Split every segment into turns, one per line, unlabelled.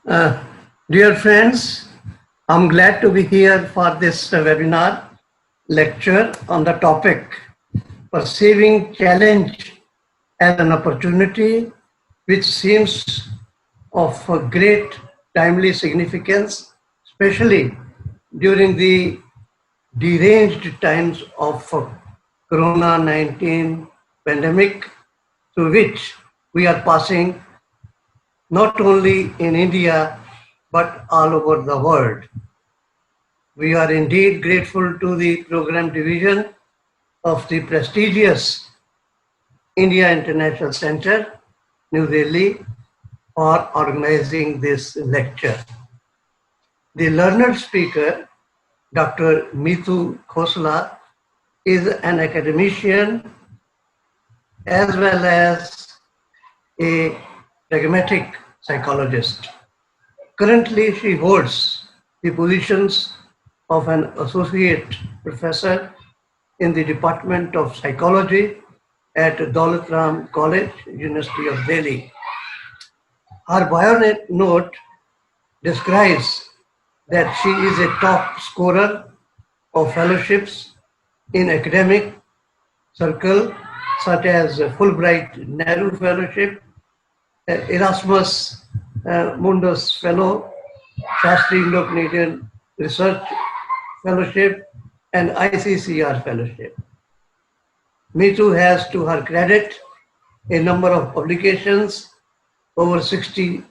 Uh, Dear friends, I'm glad to be here for this webinar lecture on the topic Perceiving Challenge as an Opportunity, which seems of great timely significance, especially during the deranged times of Corona 19 pandemic, through which we are passing not only in India but all over the world. We are indeed grateful to the program division of the prestigious India International Center, New Delhi, for organizing this lecture. The learned speaker, Dr. Meetu Khosla, is an academician as well as a pragmatic psychologist. Currently, she holds the positions of an associate professor in the Department of Psychology at Daulat College, University of Delhi. Her bio note describes that she is a top scorer of fellowships in academic circle such as Fulbright Nehru Fellowship, Erasmus Mundus Fellow, Shastri Indo-Canadian Research Fellowship, and ICCR Fellowship. Meetu has to her credit a number of publications, over 60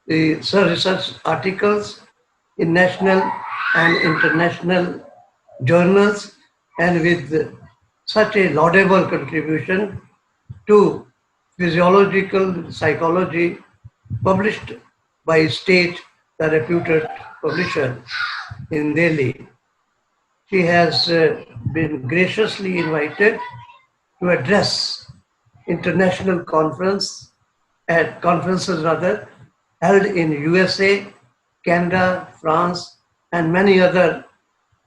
research articles in national and international journals, and with such a laudable contribution to physiological psychology published by State, the reputed publisher in Delhi. She has been graciously invited to address international conferences held in USA, Canada, France, and many other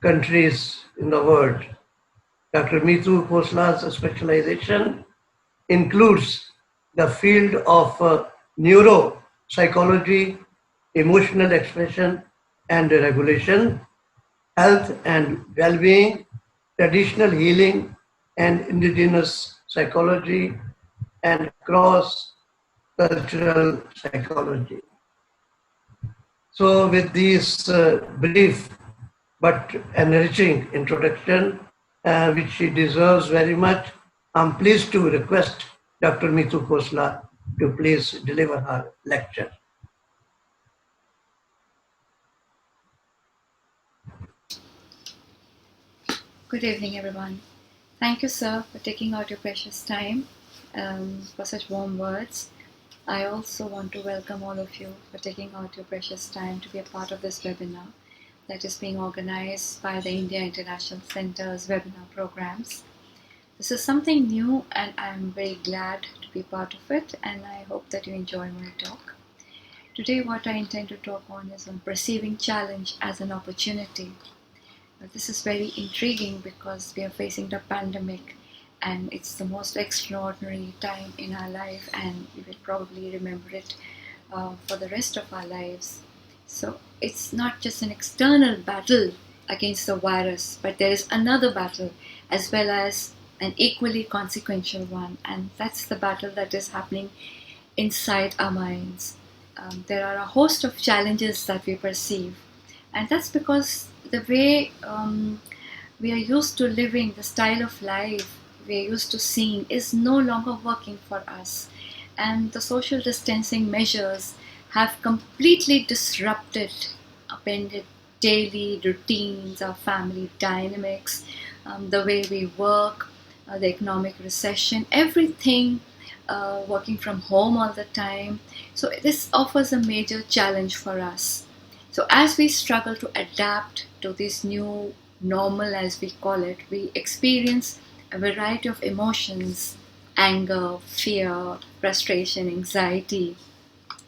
countries in the world. Dr. Meetu Khosla's specialization includes the field of neuropsychology, emotional expression and regulation, health and well-being, traditional healing and indigenous psychology, and cross-cultural psychology. So with this brief but enriching introduction, which she deserves very much, I'm pleased to request Dr. Meetu Khosla to please deliver her lecture.
Good evening, everyone. Thank you, sir, for taking out your precious time for such warm words. I also want to welcome all of you for taking out your precious time to be a part of this webinar that is being organized by the India International Center's webinar programs. This is something new and I'm very glad to be part of it, and I hope that you enjoy my talk. Today what I intend to talk on is on perceiving challenge as an opportunity. This is very intriguing because we are facing the pandemic and it's the most extraordinary time in our life, and we will probably remember it for the rest of our lives. So it's not just an external battle against the virus, but there is another battle as well as an equally consequential one, and that's the battle that is happening inside our minds. There are a host of challenges that we perceive, and that's because the way we are used to living, the style of life we are used to seeing is no longer working for us, and the social distancing measures have completely disrupted, upended daily routines, our family dynamics, the way we work, the economic recession, everything, working from home all the time. So this offers a major challenge for us. So as we struggle to adapt to this new normal, as we call it, we experience a variety of emotions: anger, fear, frustration, anxiety.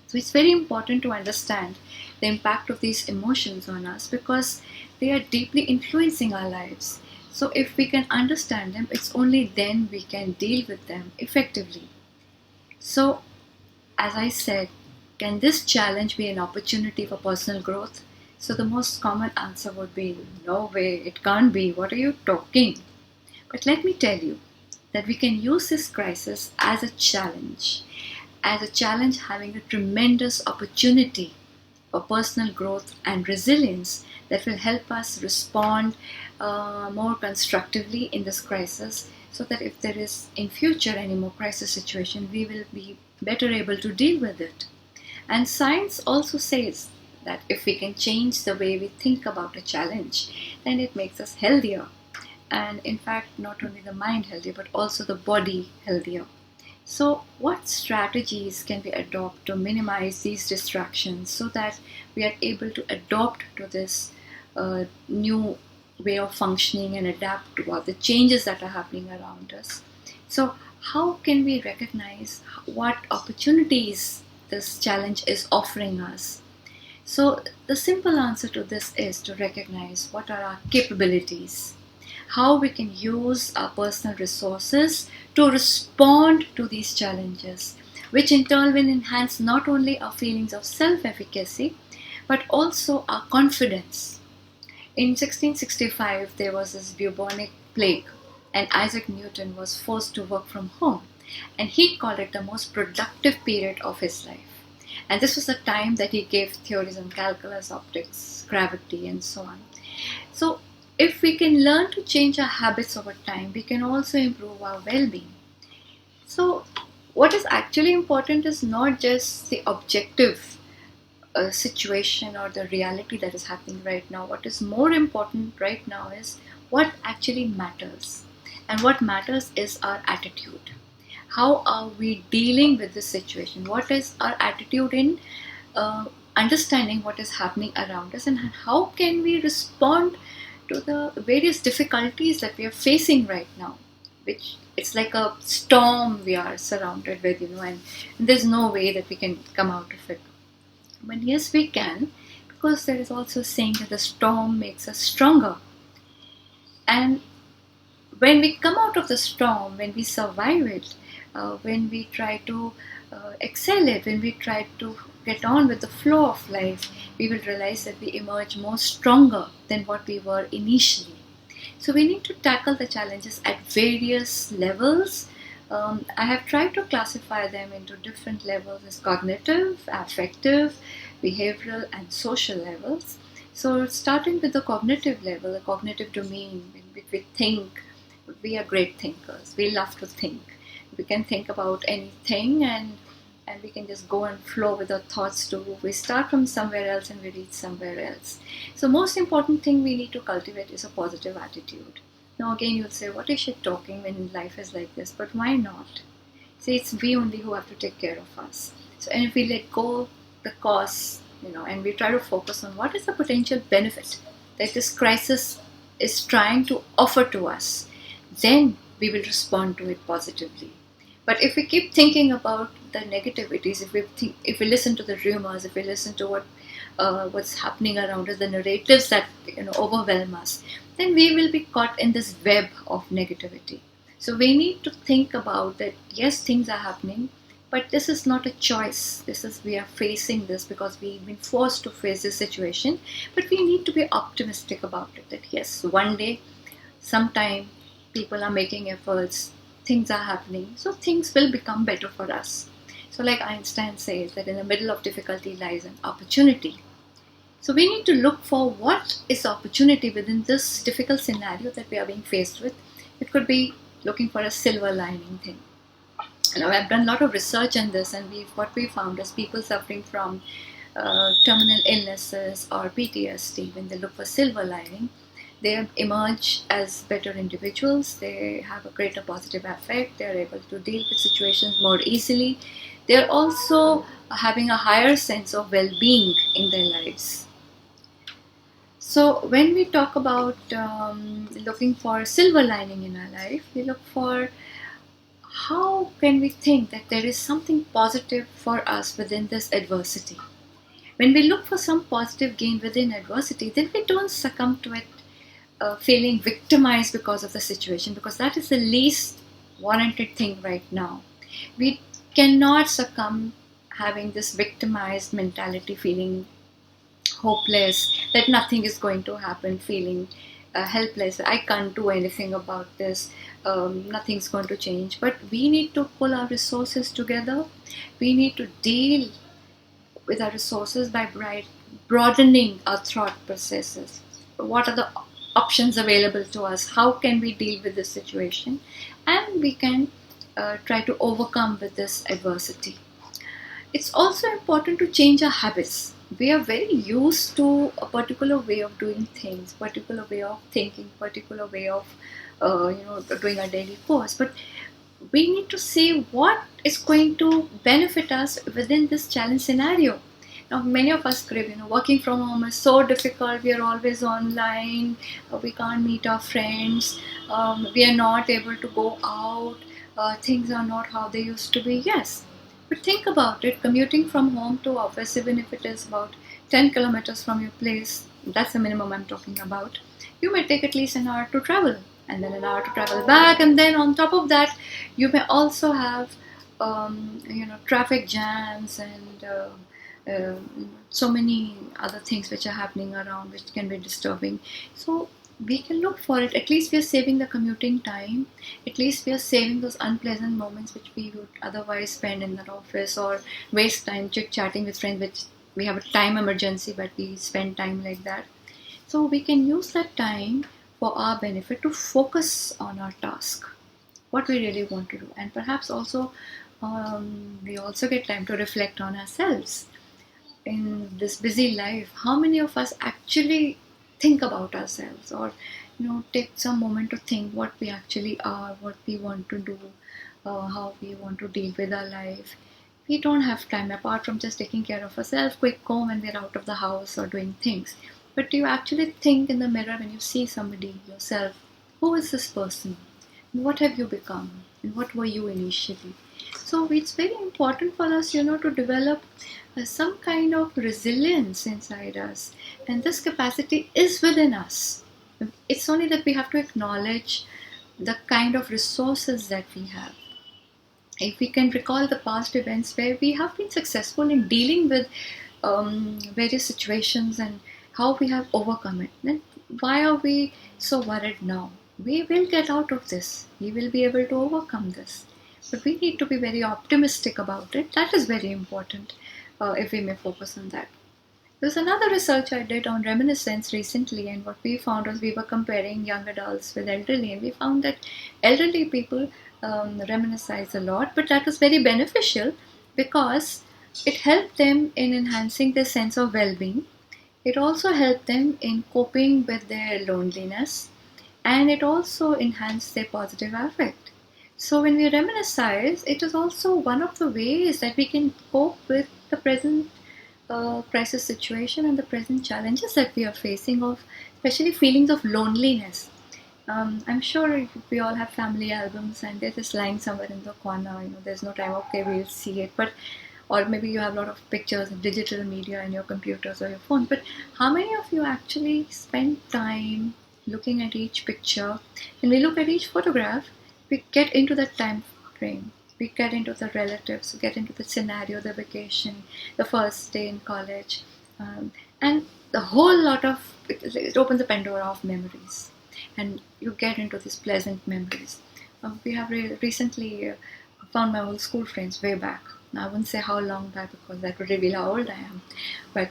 So it's very important to understand the impact of these emotions on us because they are deeply influencing our lives. So if we can understand them, it's only then we can deal with them effectively. So as I said, can this challenge be an opportunity for personal growth? So the most common answer would be, no way, it can't be. What are you talking? But let me tell you that we can use this crisis as a challenge having a tremendous opportunity for personal growth and resilience that will help us respond more constructively in this crisis, so that if there is in future any more crisis situation, we will be better able to deal with it. And science also says that if we can change the way we think about a challenge, then it makes us healthier. And in fact, not only the mind healthier, but also the body healthier. So, what strategies can we adopt to minimize these distractions so that we are able to adopt to this new way of functioning and adapt to all the changes that are happening around us? So, how can we recognize what opportunities this challenge is offering us? So, the simple answer to this is to recognize what are our capabilities, how we can use our personal resources to respond to these challenges, which in turn will enhance not only our feelings of self-efficacy, but also our confidence. In 1665, there was this bubonic plague, and Isaac Newton was forced to work from home, and he called it the most productive period of his life. And this was the time that he gave theories on calculus, optics, gravity, and so on. So, if we can learn to change our habits over time, we can also improve our well-being. So, what is actually important is not just the objective situation or the reality that is happening right now. What is more important right now is what actually matters. And what matters is our attitude. How are we dealing with this situation? What is our attitude in understanding what is happening around us, and how can we respond to the various difficulties that we are facing right now, which it's like a storm we are surrounded with, and there's no way that we can come out of it. But yes, we can, because there is also a saying that the storm makes us stronger. And when we come out of the storm, when we survive it, when we try to excel it, when we try to get on with the flow of life, we will realize that we emerge more stronger than what we were initially. So we need to tackle the challenges at various levels. I have tried to classify them into different levels as cognitive, affective, behavioral, and social levels. So starting with the cognitive level, the cognitive domain, in which we think, we are great thinkers. We love to think. We can think about anything, and we can just go and flow with our thoughts too. We start from somewhere else and we reach somewhere else. So most important thing we need to cultivate is a positive attitude. Now again, you'll say, what is she talking when life is like this? But why not? See, it's we only who have to take care of us. So, and if we let go the cause, and we try to focus on what is the potential benefit that this crisis is trying to offer to us, then we will respond to it positively. But if we keep thinking about the negativities, if we listen to the rumors, if we listen to what's happening around us, the narratives that overwhelm us, then we will be caught in this web of negativity. So we need to think about that. Yes, things are happening, but this is not a choice. We are facing this because we've been forced to face this situation. But we need to be optimistic about it. That yes, one day, sometime, people are making efforts. Things are happening, so things will become better for us. So like Einstein says that in the middle of difficulty lies an opportunity. So we need to look for what is the opportunity within this difficult scenario that we are being faced with. It could be looking for a silver lining thing. I've done a lot of research on this, and what we found is people suffering from terminal illnesses or PTSD, when they look for silver lining, they emerge as better individuals. They have a greater positive affect. They are able to deal with situations more easily. They are also having a higher sense of well-being in their lives. So when we talk about looking for silver lining in our life, we look for how can we think that there is something positive for us within this adversity. When we look for some positive gain within adversity, then we don't succumb to it feeling victimized because of the situation, because that is the least warranted thing right now. We cannot succumb having this victimized mentality, feeling hopeless, that nothing is going to happen, feeling helpless. I can't do anything about this. Nothing's going to change. But we need to pull our resources together. We need to deal with our resources by broadening our thought processes. What are the options available to us? How can we deal with this situation? And we can try to overcome with this adversity. It's also important to change our habits. We are very used to a particular way of doing things, particular way of thinking, particular way of doing our daily course. But we need to see what is going to benefit us within this challenge scenario. Now, many of us crave, working from home is so difficult. We are always online. We can't meet our friends. We are not able to go out. Things are not how they used to be. Yes, but think about it. Commuting from home to office, even if it is about 10 kilometers from your place, that's the minimum I'm talking about. You may take at least an hour to travel, and then an hour to travel back, and then on top of that, you may also have traffic jams and so many other things which are happening around, which can be disturbing. So we can look for it. At least we are saving the commuting time. At least we are saving those unpleasant moments which we would otherwise spend in the office, or waste time chit-chatting with friends, which we have a time emergency, but we spend time like that. So we can use that time for our benefit to focus on our task, what we really want to do. And perhaps also we also get time to reflect on ourselves. In this busy life, how many of us actually think about ourselves, or take some moment to think what we actually are, what we want to do, how we want to deal with our life. We don't have time, apart from just taking care of ourselves, quick home when we're out of the house or doing things. But do you actually think in the mirror when you see somebody, yourself, who is this person? What have you become? And what were you initially? So it's very important for us, to develop some kind of resilience inside us. And this capacity is within us. It's only that we have to acknowledge the kind of resources that we have. If we can recall the past events where we have been successful in dealing with various situations and how we have overcome it, then why are we so worried now? We will get out of this. We will be able to overcome this. But we need to be very optimistic about it. That is very important, if we may focus on that. There's another research I did on reminiscence recently, and what we found was we were comparing young adults with elderly, and we found that elderly people reminisce a lot, but that was very beneficial because it helped them in enhancing their sense of well-being. It also helped them in coping with their loneliness, and it also enhanced their positive affect. So when we reminisce, it is also one of the ways that we can cope with the present crisis situation and the present challenges that we are facing, of especially feelings of loneliness. I'm sure we all have family albums and they're just lying somewhere in the corner. There's no time. Okay, we'll see it. But or maybe you have a lot of pictures and digital media in your computers or your phone. But how many of you actually spend time looking at each picture? When we look at each photograph, we get into that time frame. We get into the relatives, we get into the scenario, the vacation, the first day in college, and the whole lot of it opens a Pandora of memories, and you get into these pleasant memories. We have recently found my old school friends way back. I wouldn't say how long back because that would reveal how old I am. But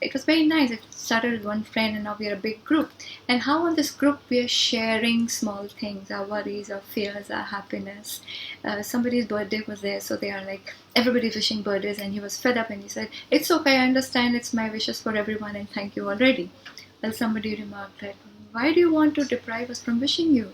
it was very nice. It started with one friend and now we are a big group. And how in this group we are sharing small things, our worries, our fears, our happiness. Somebody's birthday was there, so they are like, everybody's wishing birthdays, and he was fed up and he said, it's okay, I understand, it's my wishes for everyone and thank you already. Well, somebody remarked that, why do you want to deprive us from wishing you?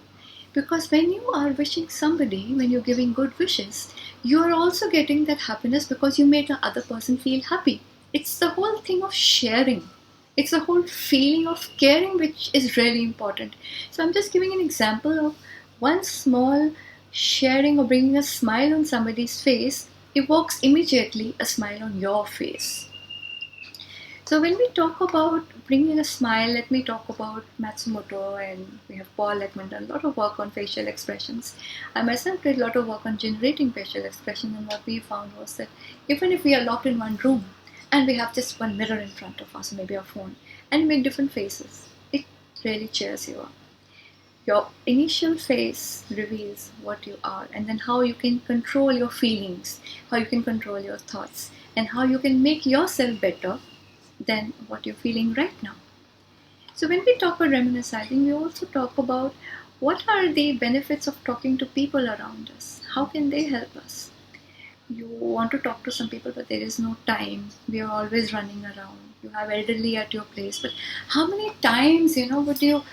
Because when you are wishing somebody, when you're giving good wishes, you are also getting that happiness because you made the other person feel happy. It's the whole thing of sharing. It's the whole feeling of caring which is really important. So I'm just giving an example of one small sharing or bringing a smile on somebody's face evokes immediately a smile on your face. So when we talk about bringing a smile, let me talk about Matsumoto, and we have Paul Ekman done a lot of work on facial expressions. I myself did a lot of work on generating facial expression, and what we found was that even if we are locked in one room and we have just one mirror in front of us, maybe a phone, and make different faces, it really cheers you up. Your initial face reveals what you are, and then how you can control your feelings, how you can control your thoughts, and how you can make yourself better than what you're feeling right now. So when we talk about reminiscing, we also talk about what are the benefits of talking to people around us. How can they help us? You want to talk to some people, but there is no time. We are always running around. You have elderly at your place, but how many times would you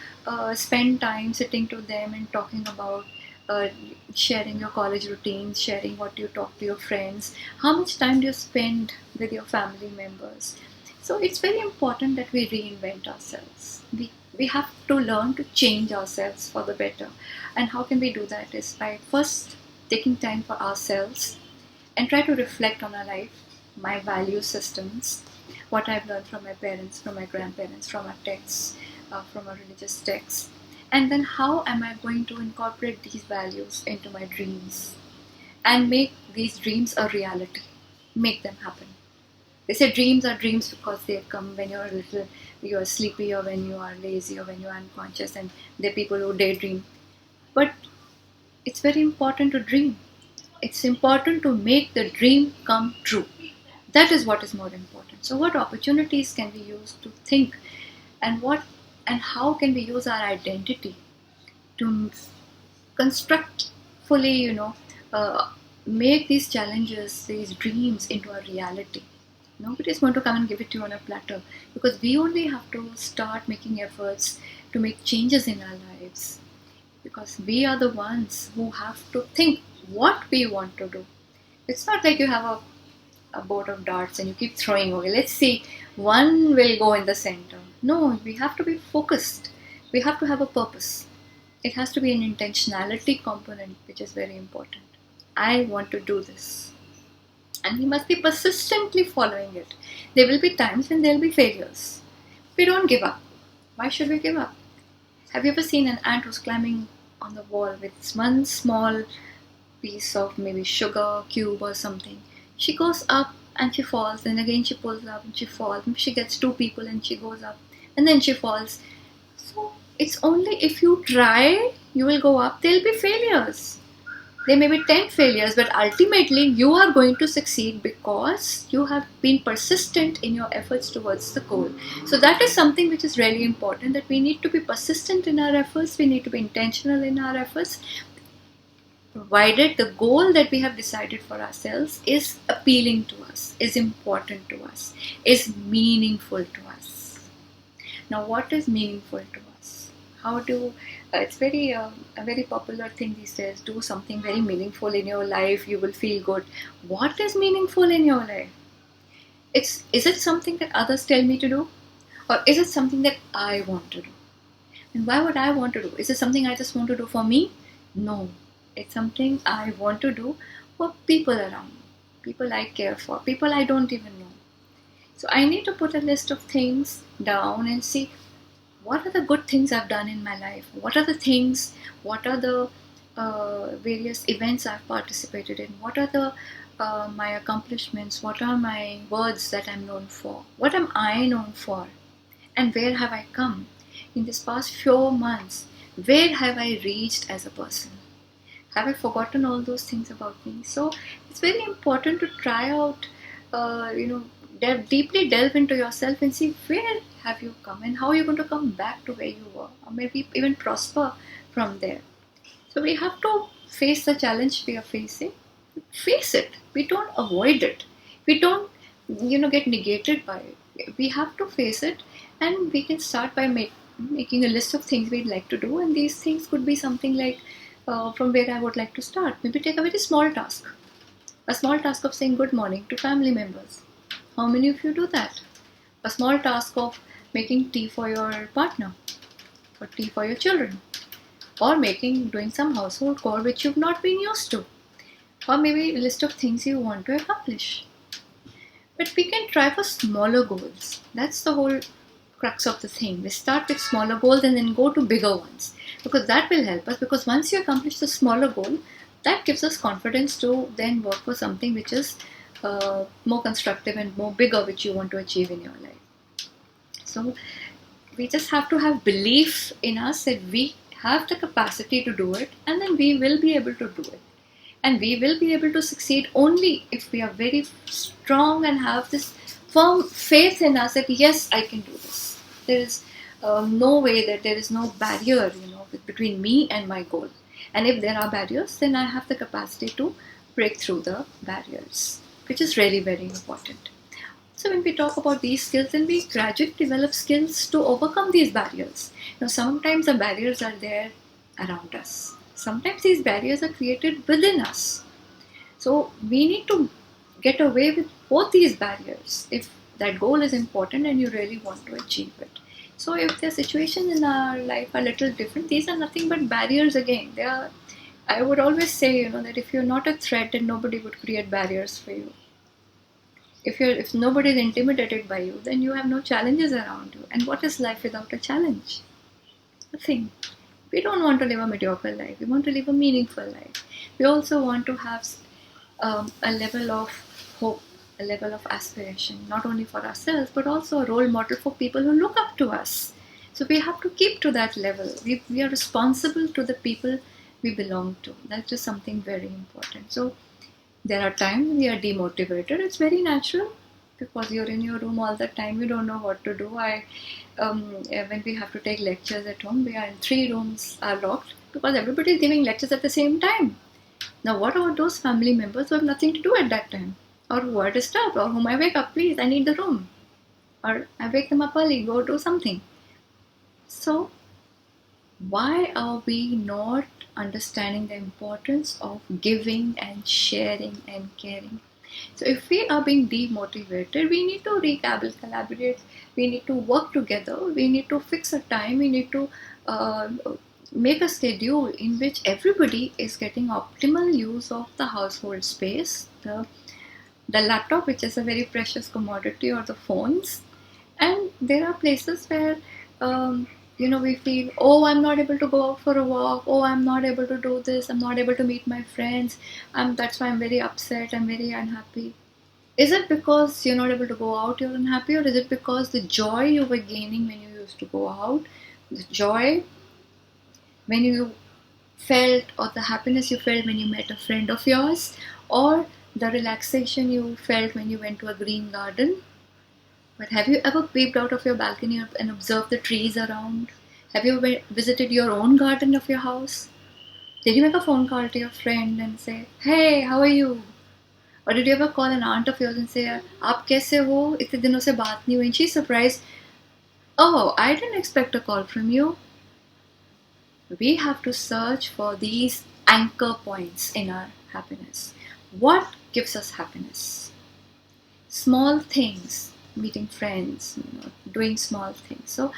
spend time sitting to them and talking about uh, sharing your college routines, sharing what you talk to your friends? How much time do you spend with your family members? So it's very important that we reinvent ourselves. We have to learn to change ourselves for the better. And how can we do that? Is by first taking time for ourselves and try to reflect on our life, my value systems, what I've learned from my parents, from my grandparents, from our texts, from our religious texts, and then how am I going to incorporate these values into my dreams and make these dreams a reality, make them happen. They say dreams are dreams because they come when you're a little, you're sleepy, or when you are lazy, or when you're unconscious, and they're people who daydream. But it's very important to dream. It's important to make the dream come true. That is what is more important. So what opportunities can we use to think, and what and how can we use our identity to construct fully, make these challenges, these dreams into a reality. Nobody is going to come and give it to you on a platter, because we only have to start making efforts to make changes in our lives, because we are the ones who have to think what we want to do. It's not like you have a board of darts and you keep throwing, okay, let's see, one will go in the center. No, we have to be focused. We have to have a purpose. It has to be an intentionality component, which is very important. I want to do this. And we must be persistently following it. There will be times when there will be failures. We don't give up. Why should we give up? Have you ever seen an ant who's climbing on the wall with one small piece of maybe sugar cube or something? She goes up and she falls, and again she pulls up and she falls. She gets two people and she goes up, and then she falls. So it's only if you try, you will go up. There will be failures. There may be 10 failures, but ultimately you are going to succeed because you have been persistent in your efforts towards the goal. So that is something which is really important, that we need to be persistent in our efforts, we need to be intentional in our efforts, provided the goal that we have decided for ourselves is appealing to us, is important to us, is meaningful to us. Now, what is meaningful to us? How do it's very a very popular thing these days. Do something very meaningful in your life, you will feel good. What is meaningful in your life? Is it something that others tell me to do, or is it something that I want to do? And why would I want to do? Is it something I just want to do for me? No, it's something I want to do for people around me, people I care for, people I don't even know. So I need to put a list of things down and see what are the good things I've done in my life? What are the things, what are the various events I've participated in? What are the my accomplishments? What are my words that I'm known for? What am I known for? And where have I come? In this past few months, where have I reached as a person? Have I forgotten all those things about me? So it's very important to try out, deeply delve into yourself and see where have you come and how you're going to come back to where you were, or maybe even prosper from there. So we have to face the challenge we are facing, face it. We don't avoid it. We don't, get negated by it. We have to face it, and we can start by making a list of things we'd like to do. And these things could be something like, from where I would like to start. Maybe take a very small task. A small task of saying good morning to family members. How many of you do that? A small task of making tea for your partner, or tea for your children, or doing some household chore which you've not been used to, or maybe a list of things you want to accomplish. But we can try for smaller goals. That's the whole crux of the thing. We start with smaller goals and then go to bigger ones, because that will help us. Because once you accomplish the smaller goal, that gives us confidence to then work for something which is more constructive and more bigger, which you want to achieve in your life. So we just have to have belief in us that we have the capacity to do it, and then we will be able to do it. And we will be able to succeed only if we are very strong and have this firm faith in us that yes, I can do this. There is no way that there is no barrier, between me and my goal. And if there are barriers, then I have the capacity to break through the barriers, which is really very important. So when we talk about these skills, then we gradually develop skills to overcome these barriers. Sometimes the barriers are there around us. Sometimes these barriers are created within us. So we need to get away with both these barriers if that goal is important and you really want to achieve it. So if the situations in our life are a little different, these are nothing but barriers again. They are, I would always say, that if you're not a threat, then nobody would create barriers for you. If nobody is intimidated by you, then you have no challenges around you. And what is life without a challenge? Nothing. We don't want to live a mediocre life. We want to live a meaningful life. We also want to have a level of hope, a level of aspiration, not only for ourselves, but also a role model for people who look up to us. So we have to keep to that level. We are responsible to the people we belong to. That's just something very important. So there are times we are demotivated. It's very natural because you're in your room all the time. You don't know what to do. When we have to take lectures at home, we are in 3 rooms are locked because everybody is giving lectures at the same time. Now, what about those family members who have nothing to do at that time, or who are disturbed, or whom I wake up, please, I need the room, or I wake them up early, go do something. So why are we not understanding the importance of giving and sharing and caring? So if we are being demotivated, we need to collaborate, we need to work together, we need to fix a time, we need to make a schedule in which everybody is getting optimal use of the household space, the laptop, which is a very precious commodity, or the phones. And there are places where we feel, oh, I'm not able to go out for a walk, oh, I'm not able to do this, I'm not able to meet my friends, that's why I'm very upset, I'm very unhappy. Is it because you're not able to go out, you're unhappy, or is it because the joy you were gaining when you used to go out, the joy when you felt, or the happiness you felt when you met a friend of yours, or the relaxation you felt when you went to a green garden? But have you ever peeped out of your balcony and observed the trees around? Have you visited your own garden of your house? Did you make a phone call to your friend and say, hey, how are you? Or did you ever call an aunt of yours and say, आप कैसे हो? इतने दिनों से बात नहीं हुई. And she's surprised, oh, I didn't expect a call from you. We have to search for these anchor points in our happiness. What gives us happiness? Small things, meeting friends, doing small things. So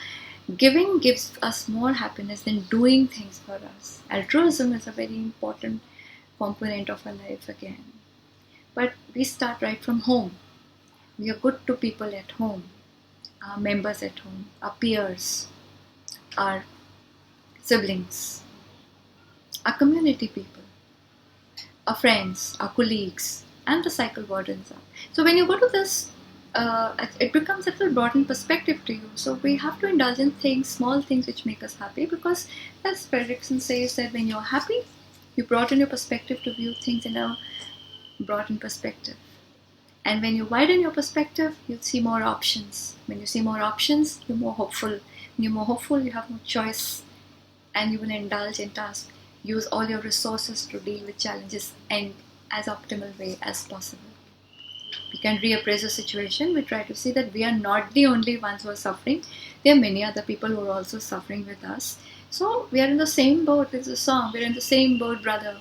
giving gives us more happiness than doing things for us. Altruism is a very important component of our life again. But we start right from home. We are good to people at home, our members at home, our peers, our siblings, our community people, our friends, our colleagues, and the cycle wardens are. So when you go to this, it becomes a little broadened perspective to you. So we have to indulge in things, small things which make us happy, because as Fredrickson says that when you're happy, you broaden your perspective to view things in a broadened perspective. And when you widen your perspective, you'll see more options. When you see more options, you're more hopeful. When you're more hopeful, you have more choice, and you will indulge in tasks. Use all your resources to deal with challenges in as optimal way as possible. We can reappraise the situation. We try to see that we are not the only ones who are suffering. There are many other people who are also suffering with us. So we are in the same boat. It's a song. We're in the same boat, brother.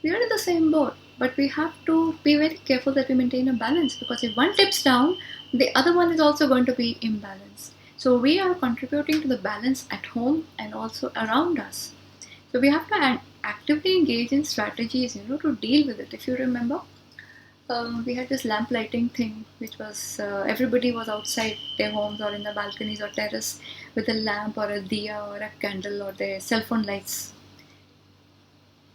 We are in the same boat. But we have to be very careful that we maintain a balance, because if one tips down, the other one is also going to be imbalanced. So we are contributing to the balance at home and also around us. So we have to actively engage in strategies, to deal with it. If you remember, we had this lamp lighting thing, which was everybody was outside their homes or in the balconies or terrace with a lamp or a diya or a candle or their cell phone lights,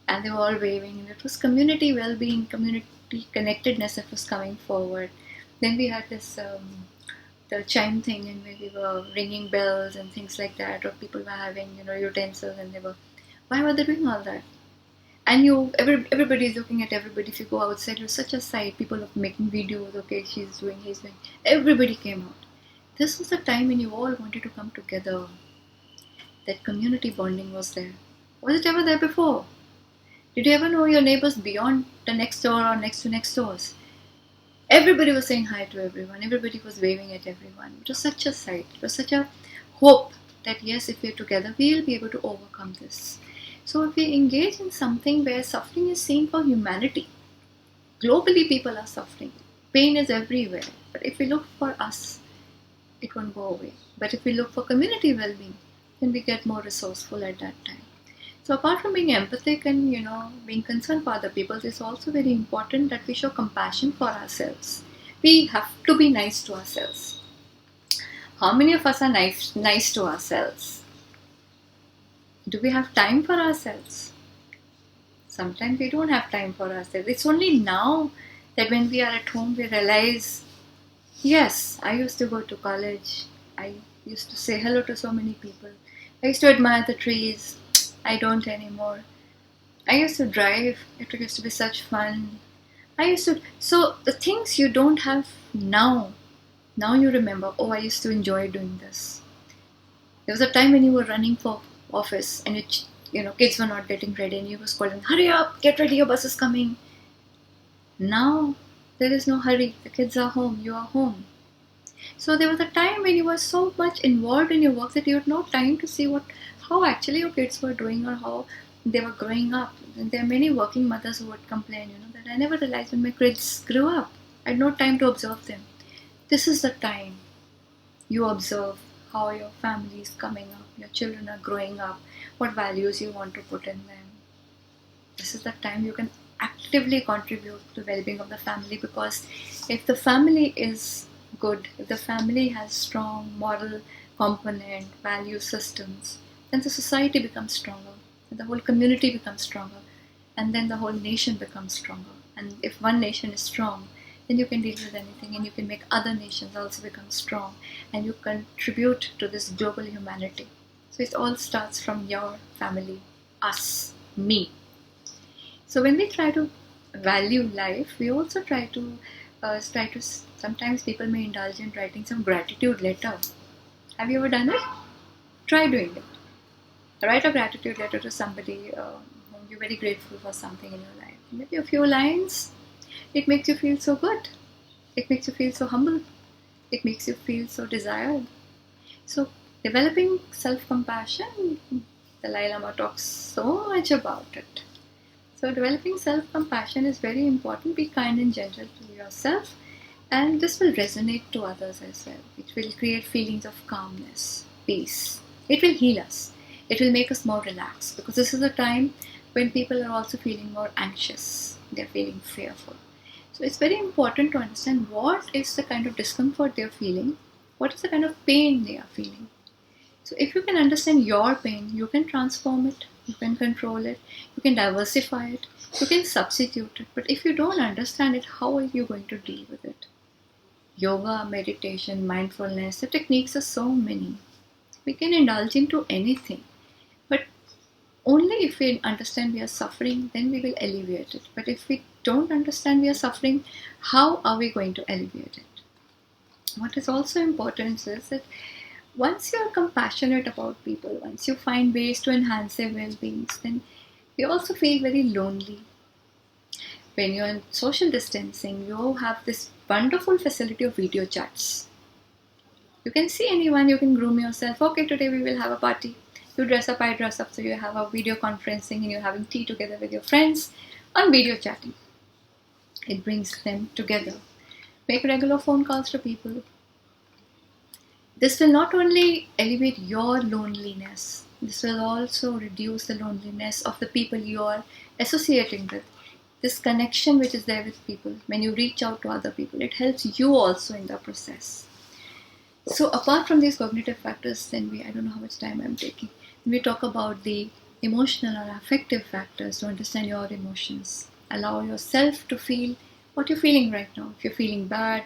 and they were all waving. And it was community well-being, community connectedness that was coming forward. Then we had this the chime thing, and where we were ringing bells and things like that, or people were having utensils, and why were they doing all that? And everybody is looking at everybody. If you go outside, it's such a sight. People are making videos. Okay, she's doing, he's doing. Everybody came out. This was the time when you all wanted to come together. That community bonding was there. Was it ever there before? Did you ever know your neighbors beyond the next door or next to next doors? Everybody was saying hi to everyone. Everybody was waving at everyone. It was such a sight. It was such a hope that yes, if we're together, we'll be able to overcome this. So if we engage in something where suffering is seen for humanity, globally people are suffering. Pain is everywhere. But if we look for us, it won't go away. But if we look for community well-being, then we get more resourceful at that time. So apart from being empathic and being concerned for other people, it's also very important that we show compassion for ourselves. We have to be nice to ourselves. How many of us are nice to ourselves? Do we have time for ourselves? Sometimes we don't have time for ourselves. It's only now that when we are at home we realize, yes, I used to go to college. I used to say hello to so many people. I used to admire the trees. I don't anymore. I used to drive. It used to be such fun. So the things you don't have now you remember, oh, I used to enjoy doing this. There was a time when you were running for office and kids were not getting ready and you were calling, hurry up, get ready, your bus is coming. Now there is no hurry. The kids are home, you are home. So there was a time when you were so much involved in your work that you had no time to see how actually your kids were doing or how they were growing up. And there are many working mothers who would complain, that I never realized when my kids grew up. I had no time to observe them. This is the time you observe how your family is coming up, your children are growing up, what values you want to put in them. This is the time you can actively contribute to the well-being of the family, because if the family is good, if the family has strong moral component, value systems, then the society becomes stronger, and the whole community becomes stronger, and then the whole nation becomes stronger. And if one nation is strong, then you can deal with anything, and you can make other nations also become strong, and you contribute to this global humanity. So it all starts from your family, us, me. So when we try to value life, we also try to sometimes people may indulge in writing some gratitude letter. Have you ever done it? Try doing it. Write a gratitude letter to somebody whom you're very grateful for something in your life. Maybe a few lines. It makes you feel so good. It makes you feel so humble. It makes you feel so desired. So developing self-compassion, the Dalai Lama talks so much about it. So developing self-compassion is very important. Be kind and gentle to yourself, and this will resonate to others as well. It will create feelings of calmness, peace. It will heal us. It will make us more relaxed, because this is a time when people are also feeling more anxious. They're feeling fearful. So it's very important to understand what is the kind of discomfort they're feeling, what is the kind of pain they are feeling. So if you can understand your pain, you can transform it, you can control it, you can diversify it, you can substitute it. But if you don't understand it, how are you going to deal with it? Yoga, meditation, mindfulness, the techniques are so many. We can indulge into anything. But only if we understand we are suffering, then we will alleviate it. But if we don't understand we are suffering, how are we going to alleviate it? What is also important is that once you are compassionate about people, once you find ways to enhance their well-being, then you also feel very lonely. When you're in social distancing, you have this wonderful facility of video chats. You can see anyone, you can groom yourself. Okay, today we will have a party. You dress up, I dress up, so you have a video conferencing and you're having tea together with your friends on video chatting. It brings them together. Make regular phone calls to people. This will not only alleviate your loneliness, this will also reduce the loneliness of the people you are associating with. this connection which is there with people, when you reach out to other people, it helps you also in the process. So apart from these cognitive factors, then I don't know how much time I'm taking. We talk about the emotional or affective factors to understand your emotions. Allow yourself to feel what you're feeling right now. If you're feeling bad,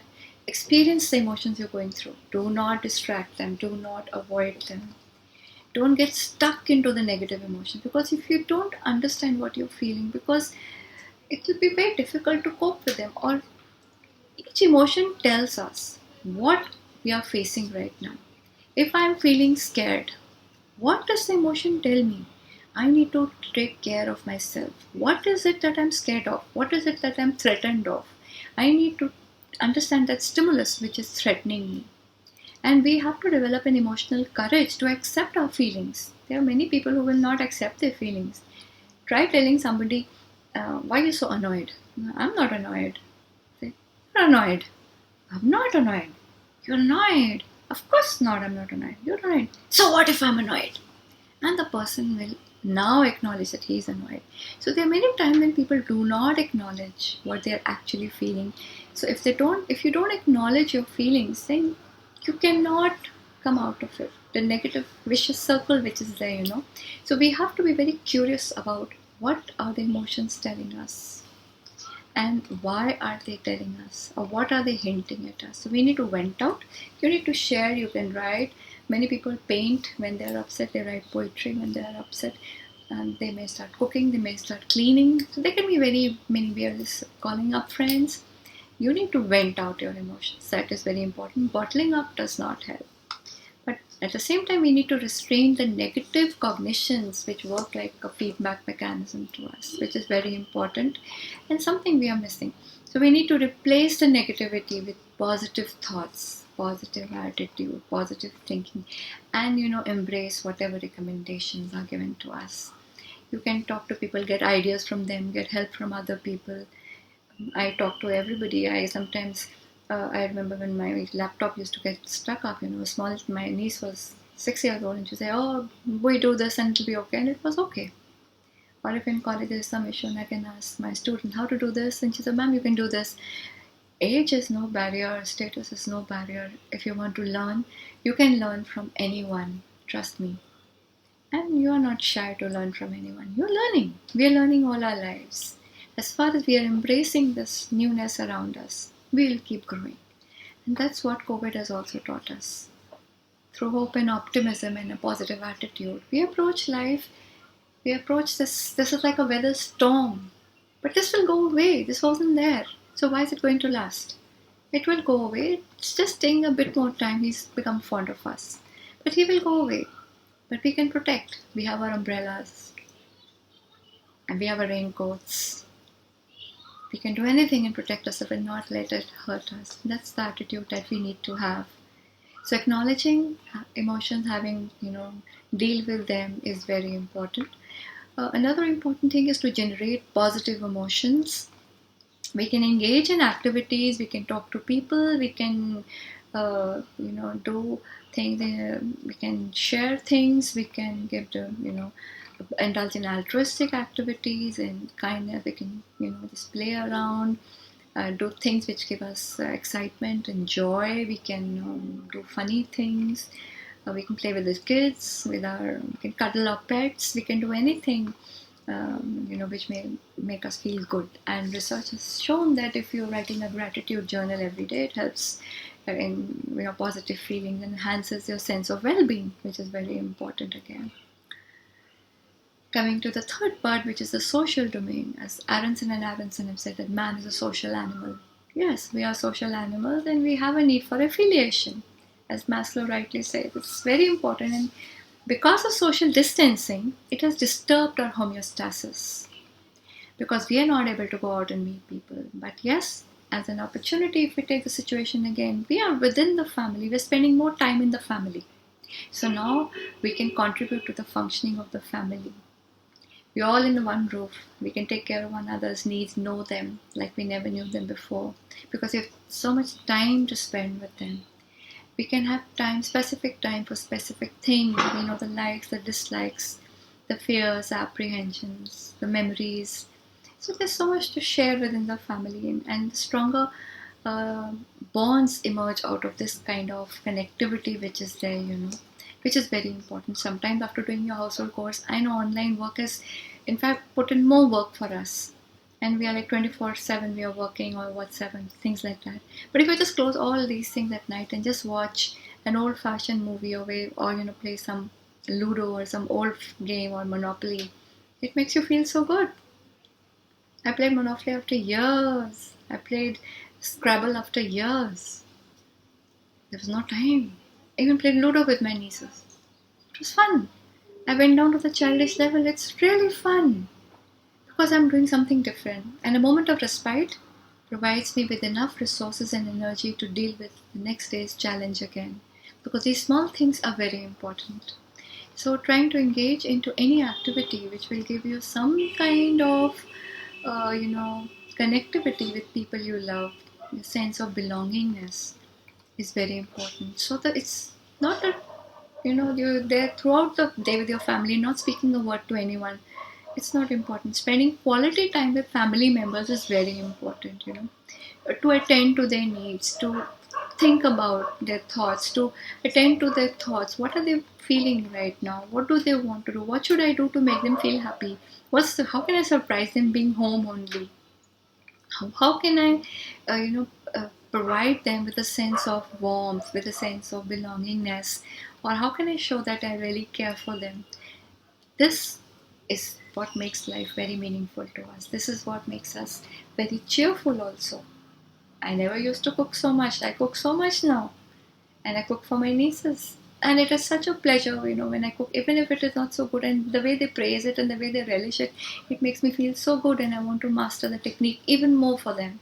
experience the emotions you're going through. Do not distract them. Do not avoid them. Don't get stuck into the negative emotion, because if you don't understand what you're feeling, because it will be very difficult to cope with them. Or each emotion tells us what we are facing right now. If I'm feeling scared, what does the emotion tell me? I need to take care of myself. What is it that I'm scared of? What is it that I'm threatened of? I need to understand that stimulus which is threatening me. And we have to develop an emotional courage to accept our feelings. There are many people who will not accept their feelings. Try telling somebody, why are you so annoyed? I'm not annoyed. Say, you're annoyed. I'm not annoyed. You're annoyed. Of course not, I'm not annoyed. You're annoyed. So what if I'm annoyed? And the person will now acknowledge that he is annoyed. So there are many times when people do not acknowledge what they're actually feeling. So if you don't acknowledge your feelings, then you cannot come out of it. The negative vicious circle which is there, So we have to be very curious about what are the emotions telling us, and why are they telling us, or what are they hinting at us. So we need to vent out. You need to share. You can write. Many people paint when they're upset. They write poetry when they're upset, and they may start cooking. They may start cleaning. So there can be many ways. Calling up friends. You need to vent out your emotions. That is very important. Bottling up does not help. But at the same time, we need to restrain the negative cognitions which work like a feedback mechanism to us, which is very important and something we are missing. So we need to replace the negativity with positive thoughts, positive attitude, positive thinking, and embrace whatever recommendations are given to us. You can talk to people, get ideas from them, get help from other people. I talk to everybody. I remember when my laptop used to get stuck up, my niece was 6 years old and she said, oh, we do this and it'll be okay. And it was okay. Or if in college there's some issue and I can ask my student how to do this, and she said, ma'am, you can do this. Age is no barrier, status is no barrier. If you want to learn, you can learn from anyone. Trust me. And you are not shy to learn from anyone. You're learning. We are learning all our lives. As far as we are embracing this newness around us, we will keep growing. And that's what COVID has also taught us. Through hope and optimism and a positive attitude, we approach life, we approach this is like a weather storm. But this will go away. This wasn't there. So why is it going to last? It will go away. It's just taking a bit more time. He's become fond of us. But he will go away. But we can protect. We have our umbrellas. And we have our raincoats. We can do anything and protect us, but not let it hurt us. That's the attitude that we need to have. So acknowledging emotions, having, deal with them is very important. Another important thing is to generate positive emotions. We can engage in activities, we can talk to people, we can, do things, we can share things, we can indulge in altruistic activities and kindness. We can, just play around, do things which give us excitement and joy. We can do funny things. We can play with the kids, we can cuddle our pets. We can do anything, which may make us feel good. And research has shown that if you're writing a gratitude journal every day, it helps in positive feelings, enhances your sense of well-being, which is very important again. Coming to the third part, which is the social domain, as Aronson and Aronson have said that man is a social animal. Yes, we are social animals and we have a need for affiliation. As Maslow rightly said, it's very important, and because of social distancing, it has disturbed our homeostasis because we are not able to go out and meet people. But yes, as an opportunity, if we take the situation again, we are within the family, we're spending more time in the family. So now we can contribute to the functioning of the family. We're all in one roof. We can take care of one another's needs, know them like we never knew them before, because we have so much time to spend with them. We can have specific time for specific things, the likes, the dislikes, the fears, apprehensions, the memories. So there's so much to share within the family, and stronger uh, bonds emerge out of this kind of connectivity which is there, which is very important. Sometimes after doing your household chores, I know online work is, in fact, put in more work for us. And we are like 24/7, we are working or WhatsApp and things like that. But if I just close all these things at night and just watch an old fashioned movie or play some Ludo or some old game or Monopoly, it makes you feel so good. I played Monopoly after years. I played Scrabble after years. There was no time. I even played Ludo with my nieces. It was fun. I went down to the childish level. It's really fun because I'm doing something different. And a moment of respite provides me with enough resources and energy to deal with the next day's challenge again. Because these small things are very important. So, trying to engage into any activity which will give you some kind of uh, you know, connectivity with people you love, the sense of belongingness is very important. So that it's not that you're there throughout the day with your family, not speaking a word to anyone. It's not important. Spending quality time with family members is very important. To attend to their needs, to think about their thoughts, to attend to their thoughts. What are they feeling right now? What do they want to do? What should I do to make them feel happy? How can I surprise them being home only? How can I, provide them with a sense of warmth, with a sense of belongingness, or how can I show that I really care for them? This is what makes life very meaningful to us. This is what makes us very cheerful also. I never used to cook so much. I cook so much now. And I cook for my nieces. And it is such a pleasure, when I cook, even if it is not so good. And the way they praise it and the way they relish it, it makes me feel so good. And I want to master the technique even more for them.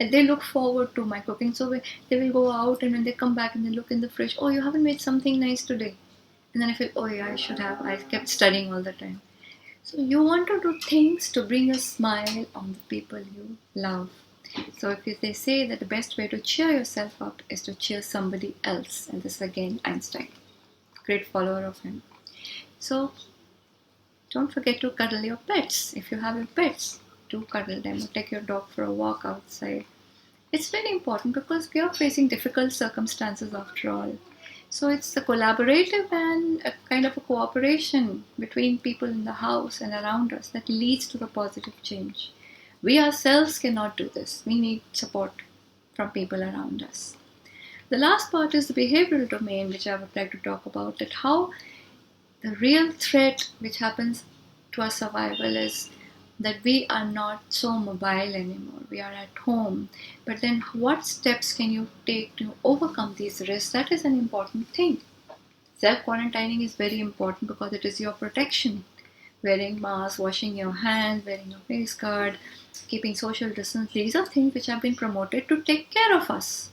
And they look forward to my cooking. So they will go out and when they come back and they look in the fridge, oh, you haven't made something nice today. And then I feel, oh yeah, I should have. I kept studying all the time. So you want to do things to bring a smile on the people you love. So if they say that the best way to cheer yourself up is to cheer somebody else, and this is again Einstein, great follower of him. So don't forget to cuddle your pets. If you have your pets, do cuddle them or take your dog for a walk outside. It's very important because we are facing difficult circumstances after all. So it's a collaborative and a kind of a cooperation between people in the house and around us that leads to the positive change. We ourselves cannot do this. We need support from people around us. The last part is the behavioral domain, which I would like to talk about, that how the real threat which happens to our survival is that we are not so mobile anymore. We are at home. But then what steps can you take to overcome these risks? That is an important thing. Self-quarantining is very important because it is your protection. Wearing masks, washing your hands, wearing your face guard, keeping social distance. These are things which have been promoted to take care of us.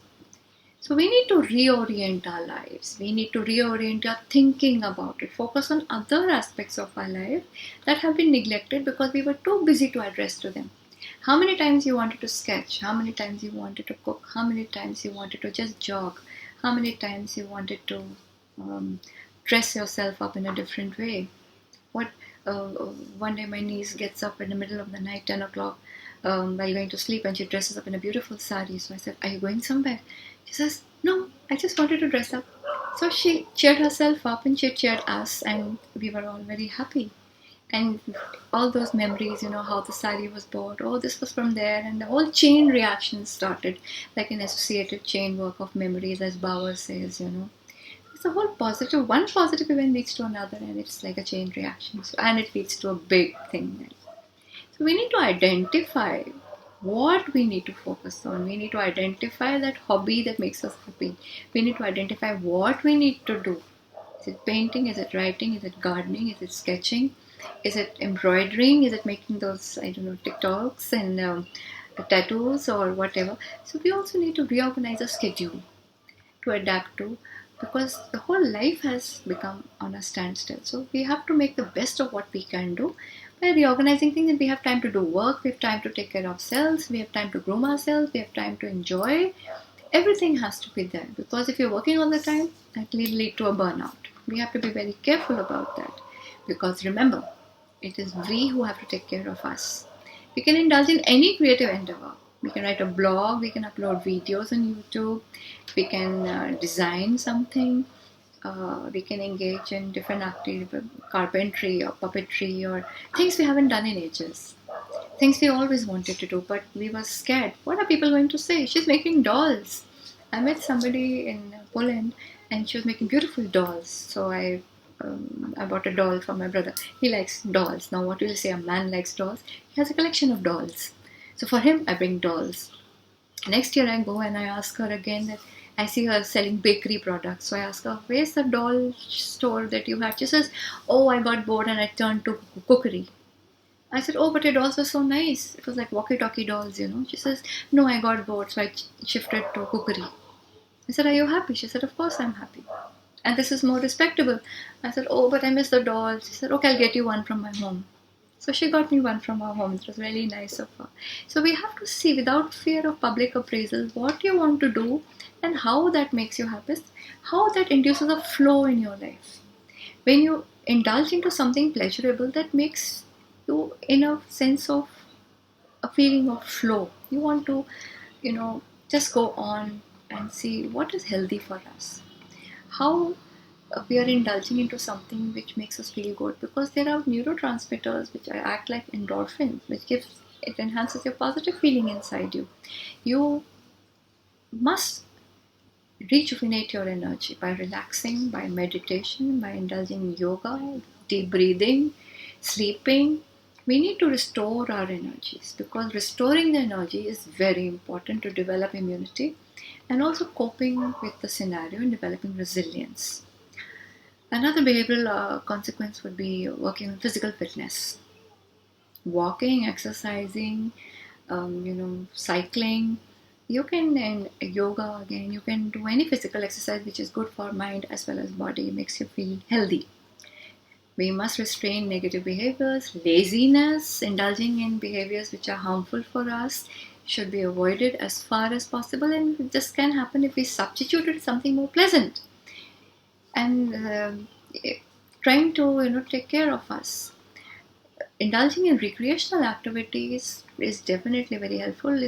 So we need to reorient our lives. We need to reorient our thinking about it. Focus on other aspects of our life that have been neglected because we were too busy to address to them. How many times you wanted to sketch? How many times you wanted to cook? How many times you wanted to just jog? How many times you wanted to dress yourself up in a different way? What One day my niece gets up in the middle of the night, 10 o'clock, while going to sleep, and she dresses up in a beautiful sari. So I said, are you going somewhere? She says, no, I just wanted to dress up. So she cheered herself up and she cheered us, and we were all very happy. And all those memories, how the sari was bought, oh, this was from there, and the whole chain reaction started, like an associative chain work of memories, as Bauer says. It's a whole positive, one positive event leads to another, and it's like a chain reaction. So, and it leads to a big thing then. So we need to identify what we need to focus on. We need to identify that hobby that makes us happy. We need to identify what we need to do. Is it painting? Is it writing? Is it gardening? Is it sketching? Is it embroidering? Is it making those, I don't know, TikToks and tattoos or whatever? So we also need to reorganize a schedule to adapt to, because the whole life has become on a standstill. So we have to make the best of what we can do by reorganizing things, and we have time to do work, we have time to take care of ourselves, we have time to groom ourselves, we have time to enjoy. Everything has to be there, because if you're working all the time, that will lead to a burnout. We have to be very careful about that, because remember, it is we who have to take care of us. We can indulge in any creative endeavor. We can write a blog, we can upload videos on YouTube, we can design something, we can engage in different activities, carpentry or puppetry or things we haven't done in ages. Things we always wanted to do, but we were scared. What are people going to say? She's making dolls. I met somebody in Poland and she was making beautiful dolls. So I bought a doll for my brother. He likes dolls. Now, what will you say? A man likes dolls. He has a collection of dolls. So for him, I bring dolls. Next year, I go and I ask her again that I see her selling bakery products. So I ask her, where's the doll store that you had? She says, oh, I got bored and I turned to cookery. I said, oh, but your dolls were so nice. It was like walkie-talkie dolls, you know. She says, no, I got bored, so I shifted to cookery. I said, are you happy? She said, of course I'm happy. And this is more respectable. I said, oh, but I miss the dolls. She said, okay, I'll get you one from my home. So she got me one from her home. It was really nice of her. So we have to see, without fear of public appraisal, what you want to do and how that makes you happy, how that induces a flow in your life. When you indulge into something pleasurable, that makes you in a sense of a feeling of flow. You want to, just go on and see what is healthy for us. How we are indulging into something which makes us feel good, because there are neurotransmitters which act like endorphins, which it enhances your positive feeling inside you. You must rejuvenate your energy by relaxing, by meditation, by indulging in yoga, deep breathing, sleeping. We need to restore our energies, because restoring the energy is very important to develop immunity and also coping with the scenario and developing resilience. Another behavioral consequence would be working on physical fitness. Walking, exercising, cycling. You can, and yoga again, you can do any physical exercise which is good for mind as well as body, makes you feel healthy. We must restrain negative behaviors. Laziness, indulging in behaviors which are harmful for us, should be avoided as far as possible, and this can happen if we substitute something more pleasant and trying to take care of us. Indulging in recreational activities is definitely very helpful.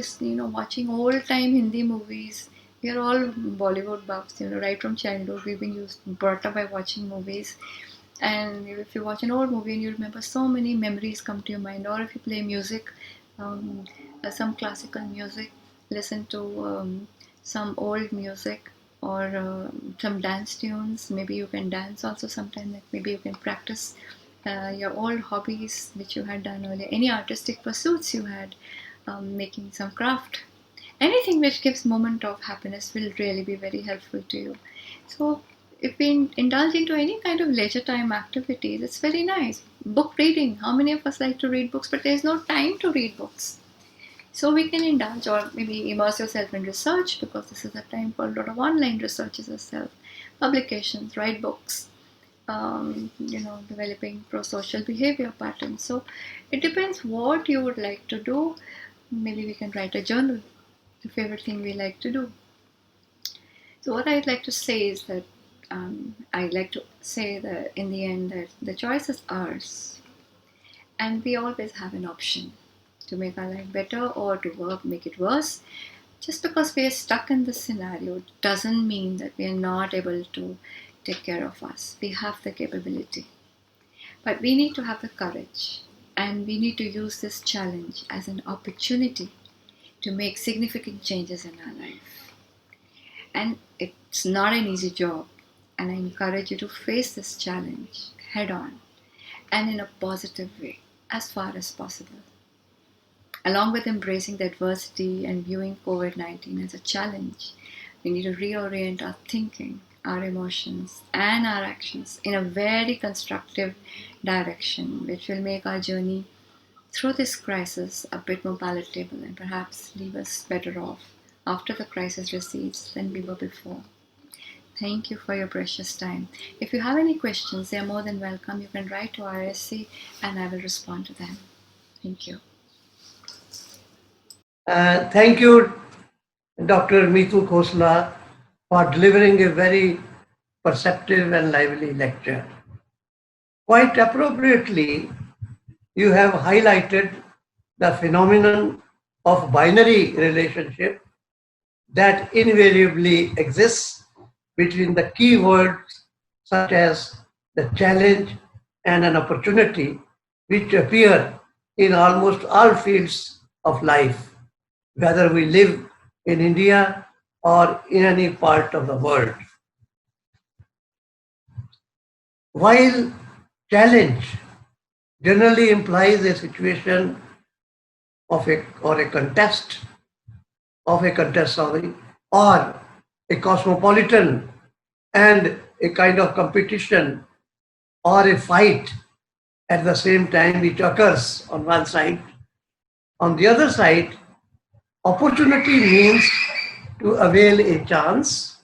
Watching old time Hindi movies. We are all Bollywood buffs, right from childhood. We've been brought up by watching movies. And if you watch an old movie and you remember, so many memories come to your mind. Or if you play music, some classical music, listen to some old music or some dance tunes. Maybe you can dance also sometime. Like maybe you can practice your old hobbies which you had done earlier, any artistic pursuits you had, making some craft. Anything which gives moment of happiness will really be very helpful to you. So if we indulge into any kind of leisure time activities, it's very nice. Book reading. How many of us like to read books, but there's no time to read books? So we can indulge, or maybe immerse yourself in research, because this is a time for a lot of online researches yourself, publications, write books, developing pro-social behavior patterns. So it depends what you would like to do. Maybe we can write a journal, the favorite thing we like to do. So what I'd like to say is that I'd like to say that in the end that the choice is ours, and we always have an option to make our life better or to make it worse. Just because we are stuck in this scenario doesn't mean that we are not able to take care of us. We have the capability. But we need to have the courage, and we need to use this challenge as an opportunity to make significant changes in our life. And it's not an easy job, and I encourage you to face this challenge head on and in a positive way as far as possible. Along with embracing the adversity and viewing COVID-19 as a challenge, we need to reorient our thinking, our emotions, and our actions in a very constructive direction, which will make our journey through this crisis a bit more palatable and perhaps leave us better off after the crisis recedes than we were before. Thank you for your precious time. If you have any questions, they are more than welcome. You can write to RSC and I will respond to them. Thank you.
Thank you, Dr. Meetu Khosla, for delivering a very perceptive and lively lecture. Quite appropriately, you have highlighted the phenomenon of binary relationship that invariably exists between the key words such as the challenge and an opportunity, which appear in almost all fields of life, whether we live in India or in any part of the world. While challenge generally implies a situation of a contest, sorry, or a cosmopolitan and a kind of competition or a fight at the same time which occurs on one side. On the other side, opportunity means to avail a chance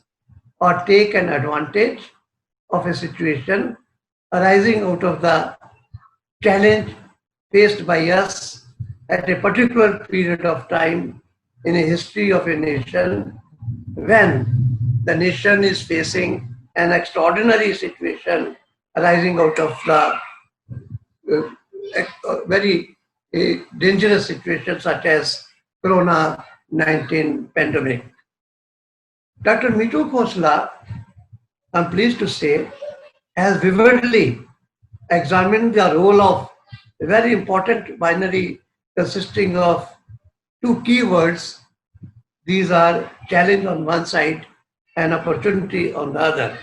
or take an advantage of a situation arising out of the challenge faced by us at a particular period of time in a history of a nation when the nation is facing an extraordinary situation arising out of the very dangerous situation such as Corona-19 pandemic. Dr. Meetu Khosla, I'm pleased to say, has vividly examined the role of a very important binary consisting of two keywords. These are challenge on one side and opportunity on the other.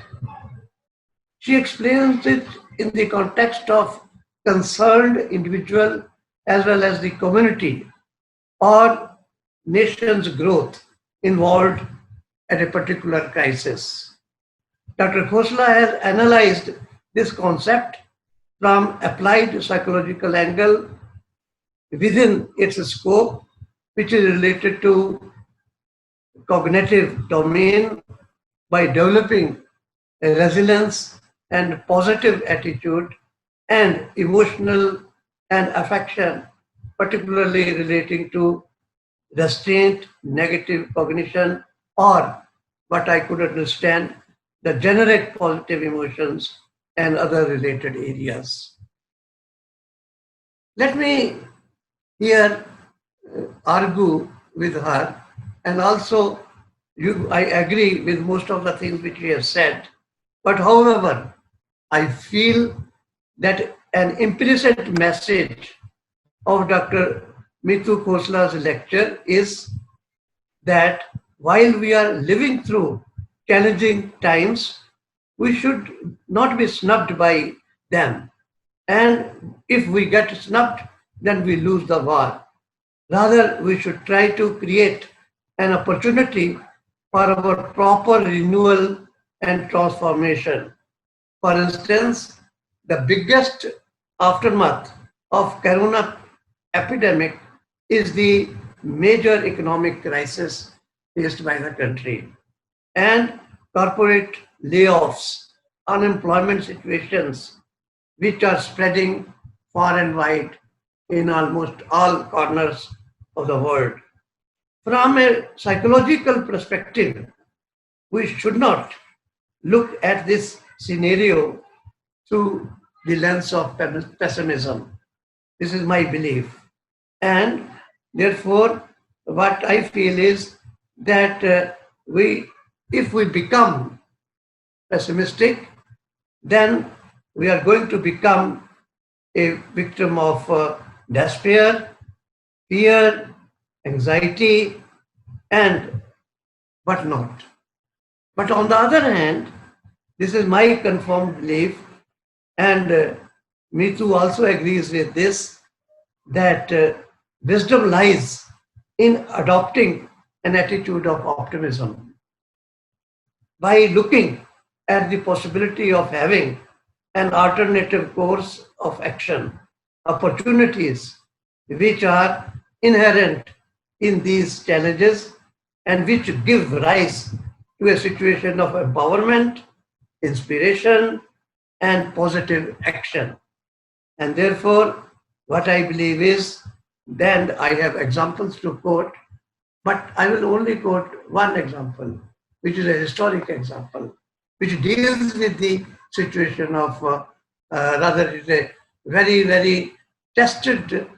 She explains it in the context of concerned individual as well as the community or nation's growth involved at a particular crisis. Dr. Khosla has analyzed this concept from applied psychological angle within its scope, which is related to cognitive domain, by developing a resilience and positive attitude and emotional and affection, particularly relating to restraint, negative cognition, or what I could understand, the generic positive emotions and other related areas. Let me here argue with her, and also I agree with most of the things which we have said, but however, I feel that an implicit message of Dr. Meetu Khosla's lecture is that while we are living through challenging times, we should not be snubbed by them. And if we get snubbed, then we lose the war. Rather, we should try to create an opportunity for our proper renewal and transformation. For instance, the biggest aftermath of corona epidemic is the major economic crisis faced by the country. And corporate layoffs, unemployment situations, which are spreading far and wide in almost all corners of the world. From a psychological perspective, we should not look at this scenario through the lens of pessimism. This is my belief. And therefore, what I feel is that if we become pessimistic, then we are going to become a victim of despair, fear, anxiety, and whatnot. But on the other hand, this is my confirmed belief, and Meetu also agrees with this, that wisdom lies in adopting an attitude of optimism. By looking at the possibility of having an alternative course of action, opportunities which are inherent in these challenges and which give rise to a situation of empowerment, inspiration, and positive action. And therefore, what I believe is, then I have examples to quote, but I will only quote one example, which is a historic example, which deals with the situation of, rather, it is a very, very tested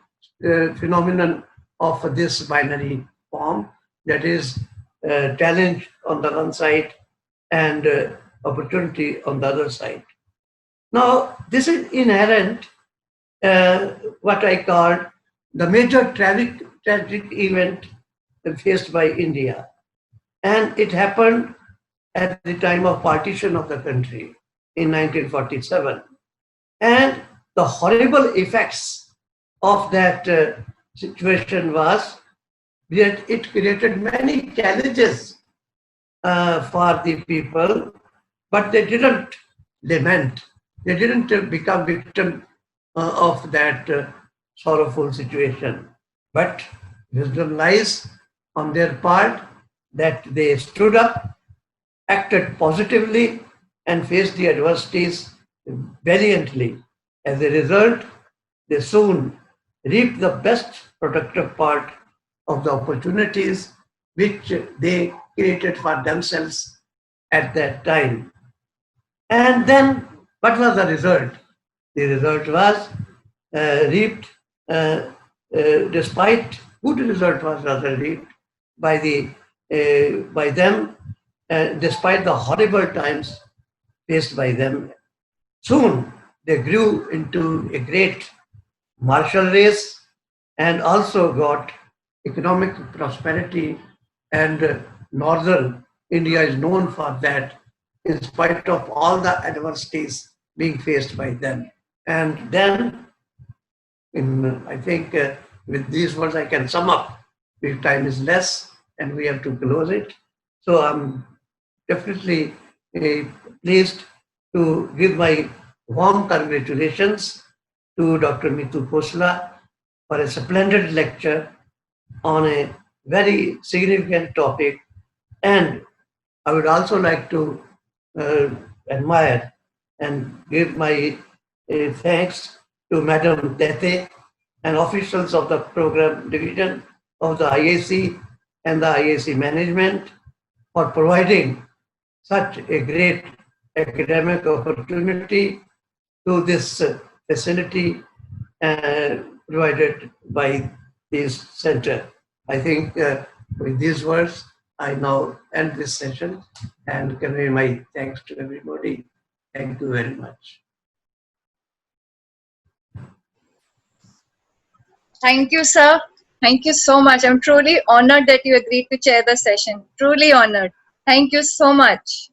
phenomenon of this binary form, that is challenge on the one side and opportunity on the other side. Now, this is inherent, what I call the major tragic event faced by India. And it happened at the time of partition of the country in 1947. And the horrible effects of that situation was that it created many challenges for the people, but they didn't lament. They didn't become victim of that sorrowful situation. But wisdom lies on their part that they stood up, acted positively, and faced the adversities valiantly. As a result, they soon reaped the best productive part of the opportunities which they created for themselves at that time. And then, what was the result? The result was reaped, despite good result was rather reaped by them, despite the horrible times faced by them. Soon they grew into a great martial race and also got economic prosperity, and northern India is known for that in spite of all the adversities being faced by them. And then, I think with these words I can sum up. The time is less and we have to close it. So I'm definitely pleased to give my warm congratulations to Dr. Meetu Khosla for a splendid lecture on a very significant topic. And I would also like to admire and give my thanks to Madam Tete and officials of the program division of the IAC and the IAC management for providing such a great academic opportunity to this facility provided by this center. I think with these words, I now end this session and convey my thanks to everybody. Thank you very much.
Thank you, sir. Thank you so much. I'm truly honored that you agreed to chair the session. Truly honored. Thank you so much.